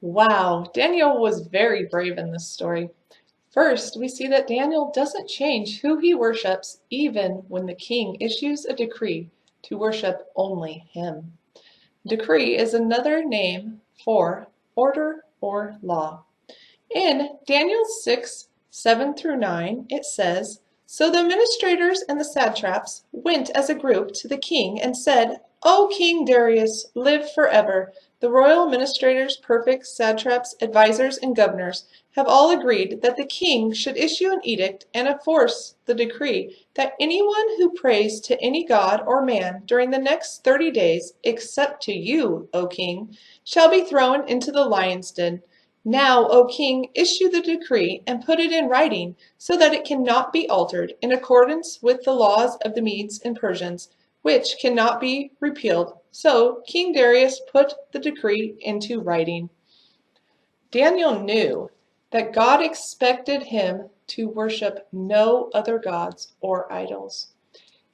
Wow, Daniel was very brave in this story. First, we see that Daniel doesn't change who he worships even when the king issues a decree to worship only him. Decree is another name for order or law. In Daniel 6, 7 through 9, it says, "So the administrators and the satraps went as a group to the king and said, 'O King Darius, live forever. The royal administrators, prefects, satraps, advisors, and governors have all agreed that the king should issue an edict and enforce the decree that anyone who prays to any god or man during the next 30 days, except to you, O king, shall be thrown into the lion's den. Now, O king, issue the decree and put it in writing, so that it cannot be altered, in accordance with the laws of the Medes and Persians, which cannot be repealed.' So King Darius put the decree into writing." Daniel knew that God expected him to worship no other gods or idols.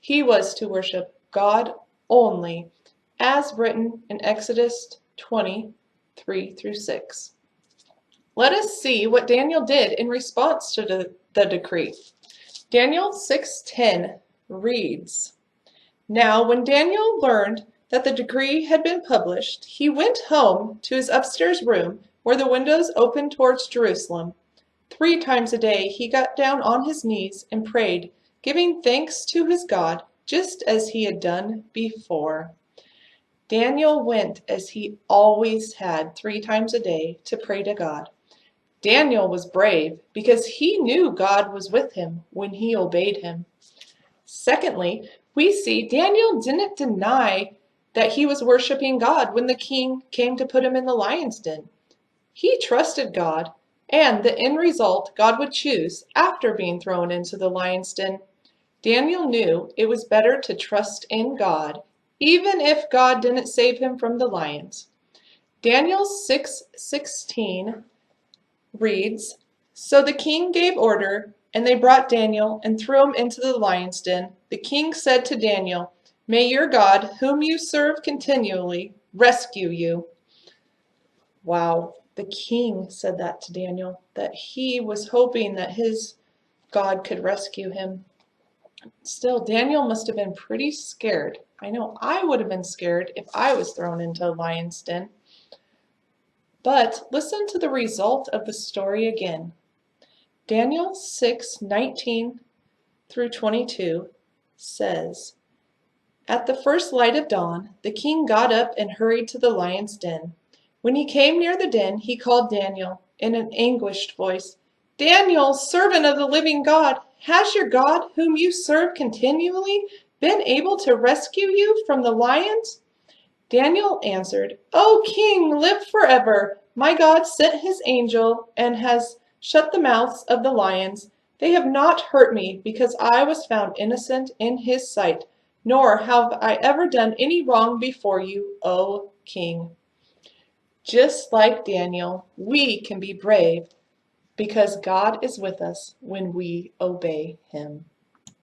He was to worship God only, as written in Exodus 20:3 through 6. Let us see what Daniel did in response to the decree. Daniel 6:10 reads, "Now when Daniel learned that the decree had been published, he went home to his upstairs room where the windows opened towards Jerusalem. 3 times a day he got down on his knees and prayed, giving thanks to his God, just as he had done before." Daniel went as he always had 3 times a day to pray to God. Daniel was brave because he knew God was with him when he obeyed him. Secondly, we see Daniel didn't deny that he was worshiping God when the king came to put him in the lion's den. He trusted God and the end result God would choose after being thrown into the lion's den. Daniel knew it was better to trust in God, even if God didn't save him from the lions. Daniel 6:16 reads, "So the king gave order, and they brought Daniel and threw him into the lion's den. The king said to Daniel, 'May your God, whom you serve continually, rescue you.'" Wow, the king said that to Daniel, that he was hoping that his God could rescue him. Still, Daniel must have been pretty scared. I know I would have been scared if I was thrown into a lion's den. But listen to the result of the story again. Daniel 6:19 through 22 says, "At the first light of dawn, the king got up and hurried to the lion's den. When he came near the den, he called Daniel in an anguished voice, 'Daniel, servant of the living God, has your God, whom you serve continually, been able to rescue you from the lions?' Daniel answered, 'O king, live forever. My God sent his angel and has shut the mouths of the lions. They have not hurt me because I was found innocent in his sight, nor have I ever done any wrong before you, O king.'" Just like Daniel, we can be brave because God is with us when we obey him.